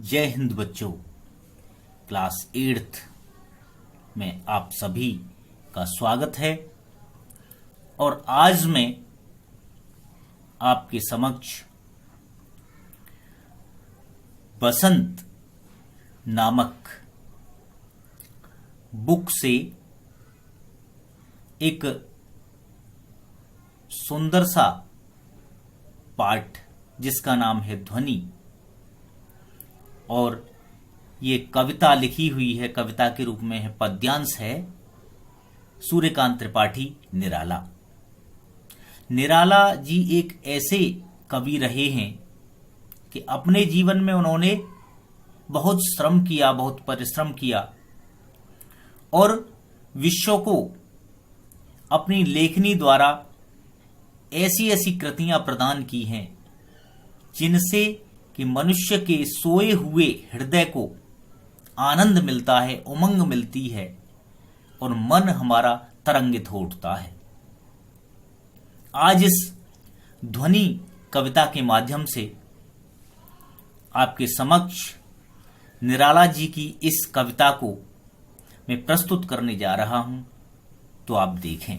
जय हिंद बच्चों। Class 8th में आप सभी का स्वागत है और आज मैं आपके समक्ष बसंत नामक बुक से एक सुंदर सा पाठ जिसका नाम है ध्वनि और ये कविता लिखी हुई है, कविता के रूप में है, पद्यांश है सूर्यकांत त्रिपाठी निराला। निराला जी एक ऐसे कवि रहे हैं कि अपने जीवन में उन्होंने बहुत श्रम किया, बहुत परिश्रम किया और विश्व को अपनी लेखनी द्वारा ऐसी ऐसी कृतियां प्रदान की हैं जिनसे कि मनुष्य के सोए हुए हृदय को आनंद मिलता है, उमंग मिलती है और मन हमारा तरंगित हो उठता है। आज इस ध्वनि कविता के माध्यम से आपके समक्ष निराला जी की इस कविता को मैं प्रस्तुत करने जा रहा हूं, तो आप देखें।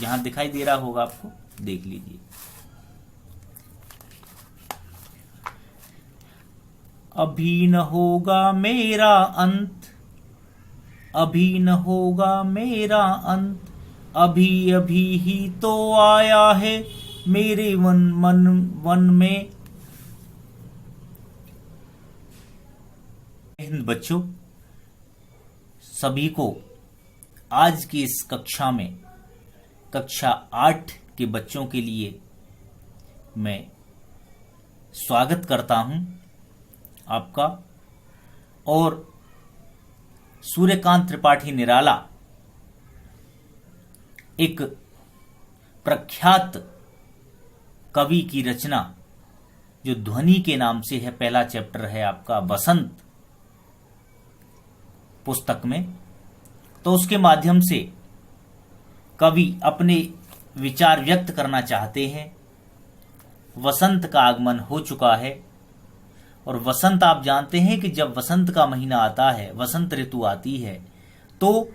यहां दिखाई दे रहा होगा आपको, देख लीजिए। अभी न होगा मेरा अंत, अभी न होगा मेरा अंत, अभी अभी ही तो आया है मेरे मन में। हिंद बच्चों, सभी को आज की इस कक्षा में, कक्षा 8 के बच्चों के लिए मैं स्वागत करता हूं आपका। और सूर्यकांत त्रिपाठी निराला एक प्रख्यात कवि की रचना जो ध्वनि के नाम से है, पहला चैप्टर है आपका बसंत पुस्तक में। तो उसके माध्यम से कवि अपने विचार व्यक्त करना चाहते हैं। वसंत का आगमन हो चुका है और वसंत, आप जानते हैं कि जब वसंत का महीना आता है, वसंत ऋतु आती है, तो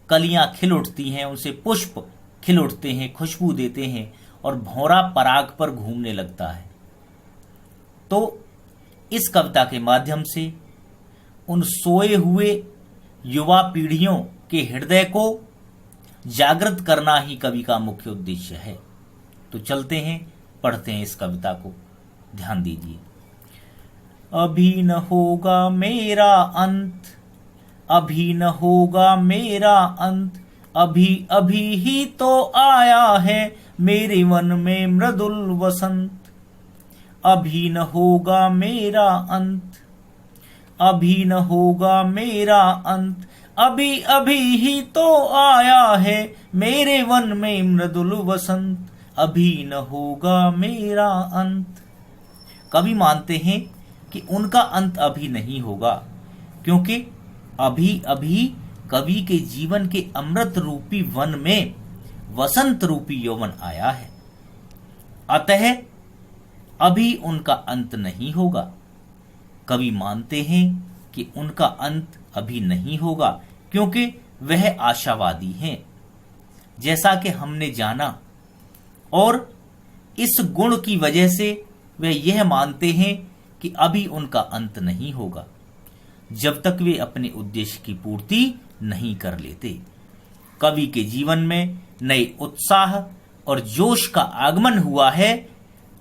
कलियां खिल उठती हैं, उनसे पुष्प खिल उठते हैं, खुशबू देते हैं और भौरा पराग पर घूमने लगता है। तो इस कविता के माध्यम से उन सोए हुए युवा पीढ़ियों के हृदय को जागृत करना ही कवि का मुख्य उद्देश्य है। तो चलते हैं, पढ़ते हैं इस कविता को, ध्यान दीजिए। अभी न होगा मेरा अंत, अभी न होगा मेरा अंत, अभी अभी ही तो आया है मेरे मन में मृदुल वसंत। अभी न होगा मेरा अंत, अभी न होगा मेरा अंत, अभी अभी ही तो आया है मेरे वन में मृदुल वसंत। अभी न होगा मेरा अंत। कवि मानते हैं कि उनका अंत अभी नहीं होगा, क्योंकि अभी अभी कवि के जीवन के अमृत रूपी वन में वसंत रूपी यौवन आया है। अतः अभी उनका अंत नहीं होगा। कवि मानते हैं कि उनका अंत अभी नहीं होगा, क्योंकि वह आशावादी हैं, जैसा कि हमने जाना। और इस गुण की वजह से वह यह मानते हैं कि अभी उनका अंत नहीं होगा, जब तक वे अपने उद्देश्य की पूर्ति नहीं कर लेते। कवि के जीवन में नए उत्साह और जोश का आगमन हुआ है।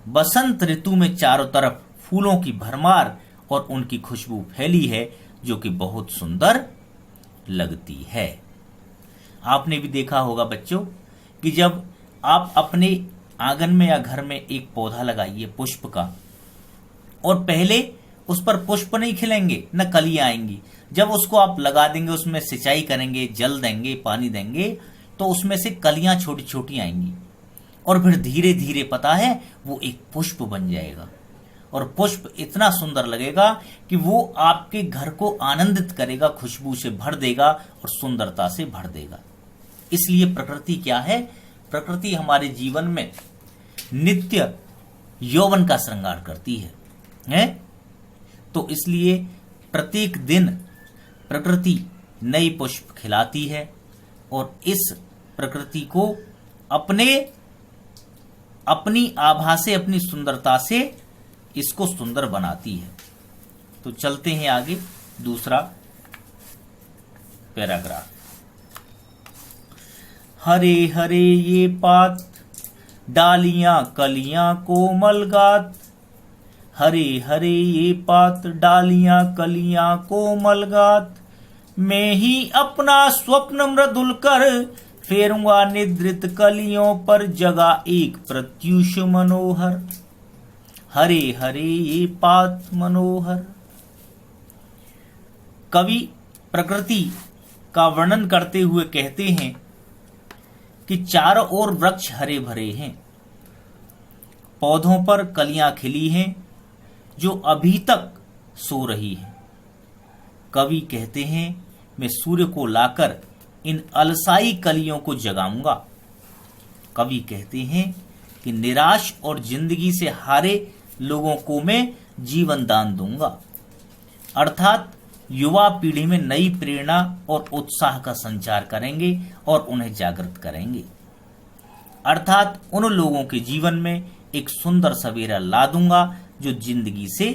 बसंत ऋतु में चारों तरफ फूलों की भरमार और उनकी खुशबू फैली है, जो कि बहुत सुंदर लगती है। आपने भी देखा होगा बच्चों कि जब आप अपने आंगन में या घर में एक पौधा लगाइए पुष्प का, और पहले उस पर पुष्प नहीं खिलेंगे, न कलियां आएंगी। जब उसको आप लगा देंगे, उसमें सिंचाई करेंगे, जल देंगे, पानी देंगे, तो उसमें से कलियां छोटी छोटी आएंगी और फिर धीरे धीरे, पता है, वो एक पुष्प बन जाएगा। और पुष्प इतना सुंदर लगेगा कि वो आपके घर को आनंदित करेगा, खुशबू से भर देगा और सुंदरता से भर देगा। इसलिए प्रकृति क्या है? प्रकृति हमारे जीवन में नित्य यौवन का श्रृंगार करती है। है। तो इसलिए प्रत्येक दिन प्रकृति नई पुष्प खिलाती है और इस प्रकृति को अपनी आभा से, अपनी सुंदरता से इसको सुंदर बनाती है। तो चलते हैं आगे दूसरा पैराग्राफ। हरे हरे ये पात, डालियां कलियां कोमल गात। हरे हरे ये पात, डालियां कलियां कोमल गात। मैं ही अपना स्वप्न मृदुल कर, फेरूंगा निद्रित कलियों पर, जगा एक प्रत्यूष मनोहर। हरे हरे ये पात मनोहर। कवि प्रकृति का वर्णन करते हुए कहते हैं कि चारों ओर वृक्ष हरे भरे हैं, पौधों पर कलियां खिली हैं जो अभी तक सो रही हैं। कवि कहते हैं मैं सूर्य को लाकर इन अलसाई कलियों को जगाऊंगा। कवि कहते हैं कि निराश और जिंदगी से हारे लोगों को मैं जीवन दान दूंगा, अर्थात युवा पीढ़ी में नई प्रेरणा और उत्साह का संचार करेंगे और उन्हें जागृत करेंगे, अर्थात उन लोगों के जीवन में एक सुंदर सवेरा ला दूंगा जो जिंदगी से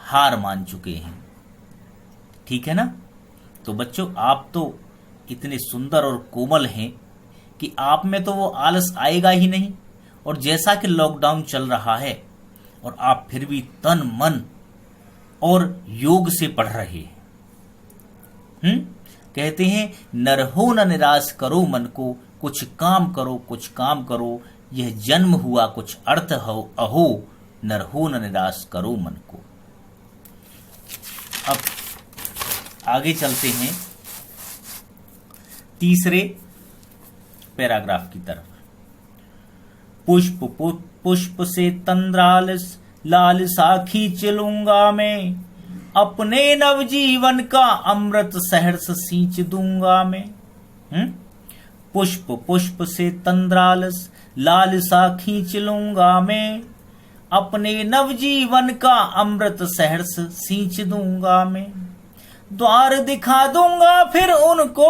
हार मान चुके हैं। ठीक है ना। तो बच्चों, आप तो इतने सुंदर और कोमल हैं कि आप में तो वो आलस आएगा ही नहीं। और जैसा कि लॉकडाउन चल रहा है और आप फिर भी तन मन और योग से पढ़ रहे हैं। कहते हैं नर हो न निराश करो मन को, कुछ काम करो कुछ काम करो, यह जन्म हुआ कुछ अर्थ हो अहो, नर हो न निराश करो मन को। अब आगे चलते हैं तीसरे पैराग्राफ की तरफ। पुष्प पुष्प से तंद्रालस लाल साखी चलूंगा मैं, अपने नवजीवन का अमृत सहर्ष सींच दूंगा मैं। पुष्प पुष्प से तंद्रालस लाल साखी चलूंगा मैं, अपने नवजीवन का अमृत सहर्ष सींच दूंगा मैं। द्वार दिखा दूंगा फिर उनको,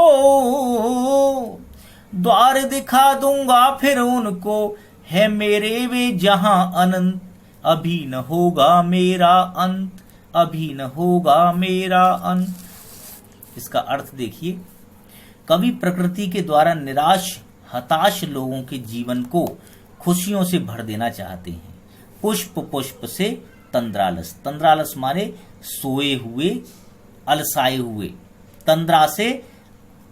द्वार दिखा दूंगा फिर उनको, है मेरे वे जहां अनंत, अभी न होगा मेरा अंत, अभी न होगा मेरा अंत। इसका अर्थ देखिए, कवि प्रकृति के द्वारा निराश हताश लोगों के जीवन को खुशियों से भर देना चाहते हैं। पुष्प पुष्प से तंद्रालस, तंद्रालस माने सोए हुए, अलसाए हुए, तंद्रा से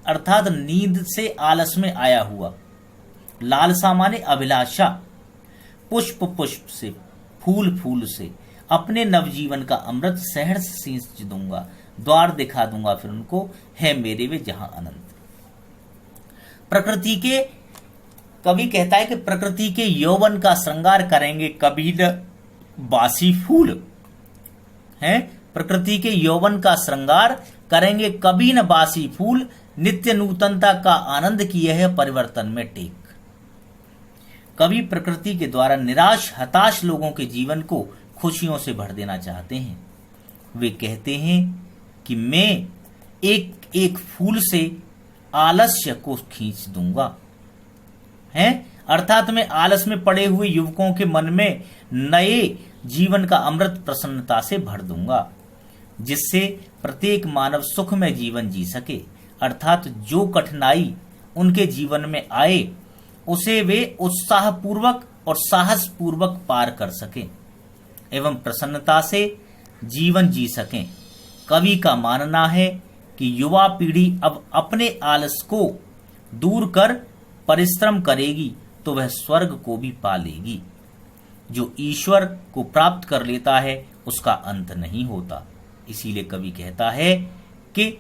अर्थात नींद से आलस में आया हुआ, लालसा माने अभिलाषा। पुष्प पुष्प से, फूल फूल से, अपने नवजीवन का अमृत सहर्ष सींच दूंगा, द्वार दिखा दूंगा फिर उनको, है मेरे वे जहां अनंत। प्रकृति के, कवि कहता है कि प्रकृति के यौवन का श्रृंगार करेंगे कभी न बासी फूल, हैं, प्रकृति के यौवन का श्रृंगार करेंगे कभी न बासी फूल, नित्य नूतनता का आनंद किए है परिवर्तन में टेक। कवि प्रकृति के द्वारा निराश हताश लोगों के जीवन को खुशियों से भर देना चाहते हैं। वे कहते हैं कि मैं एक एक फूल से आलस्य को खींच दूंगा, हैं, अर्थात मैं आलस में पड़े हुए युवकों के मन में नए जीवन का अमृत प्रसन्नता से भर दूंगा, जिससे प्रत्येक मानव सुख में जीवन जी सके, अर्थात जो कठिनाई उनके जीवन में आए उसे वे उत्साह पूर्वक और साहस पूर्वक पार कर सकें एवं प्रसन्नता से जीवन जी सकें। कवि का मानना है कि युवा पीढ़ी अब अपने आलस को दूर कर परिश्रम करेगी तो वह स्वर्ग को भी पा लेगी। जो ईश्वर को प्राप्त कर लेता है उसका अंत नहीं होता। इसीलिए कवि कहता है कि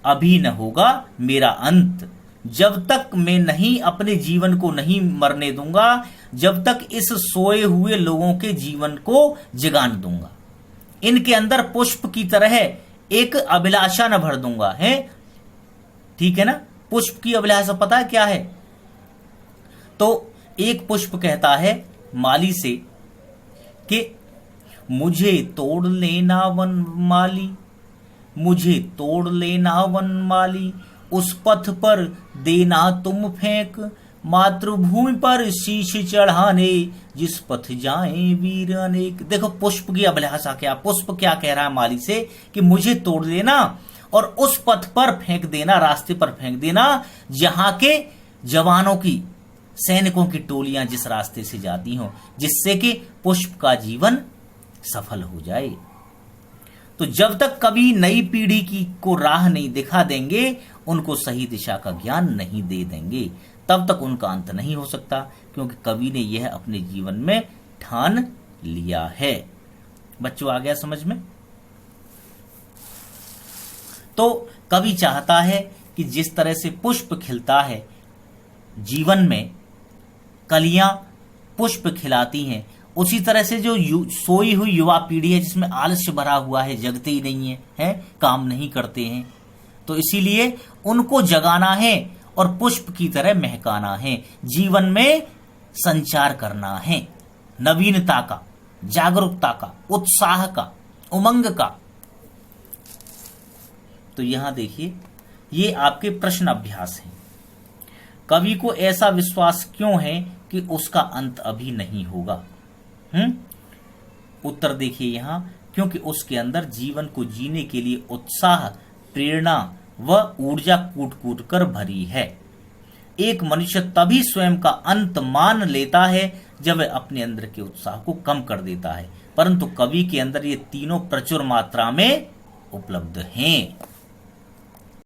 अभी न होगा मेरा अंत, जब तक मैं नहीं अपने जीवन को नहीं मरने दूंगा, जब तक इस सोए हुए लोगों के जीवन को जगान दूंगा, इनके अंदर पुष्प की तरह एक अभिलाषा न भर दूंगा, है। ठीक है ना। पुष्प की अभिलाषा पता है क्या है? तो एक पुष्प कहता है माली से कि मुझे तोड़ लेना वनमाली, मुझे तोड़ लेना वनमाली, उस पथ पर देना तुम फेंक, मातृभूमि पर शीश चढ़ाने, जिस पथ जाएं वीर अनेक। देखो पुष्प की अभिलाषा क्या, पुष्प क्या कह रहा है माली से कि मुझे तोड़ लेना और उस पथ पर फेंक देना, रास्ते पर फेंक देना जहां के जवानों की, सैनिकों की टोलियां जिस रास्ते से जाती हों, जिससे कि पुष्प का जीवन सफल हो जाए। तो जब तक कवि नई पीढ़ी की को राह नहीं दिखा देंगे, उनको सही दिशा का ज्ञान नहीं दे देंगे, तब तक उनका अंत नहीं हो सकता, क्योंकि कवि ने यह अपने जीवन में ठान लिया है। बच्चों आ गया समझ में? तो कवि चाहता है कि जिस तरह से पुष्प खिलता है, जीवन में कलियां पुष्प खिलाती हैं, उसी तरह से जो सोई हुई युवा पीढ़ी है जिसमें आलस्य भरा हुआ है, जगते ही नहीं है, काम नहीं करते हैं, तो इसीलिए उनको जगाना है और पुष्प की तरह महकाना है, जीवन में संचार करना है, नवीनता का, जागरूकता का, उत्साह का, उमंग का। तो यहां देखिए, ये आपके प्रश्न अभ्यास हैं। कवि को ऐसा विश्वास क्यों है कि उसका अंत अभी नहीं होगा? उत्तर देखिए यहां, क्योंकि उसके अंदर जीवन को जीने के लिए उत्साह, प्रेरणा व ऊर्जा कूट कूट कर भरी है। एक मनुष्य तभी स्वयं का अंत मान लेता है जब वह अपने अंदर के उत्साह को कम कर देता है, परंतु कवि के अंदर ये तीनों प्रचुर मात्रा में उपलब्ध हैं।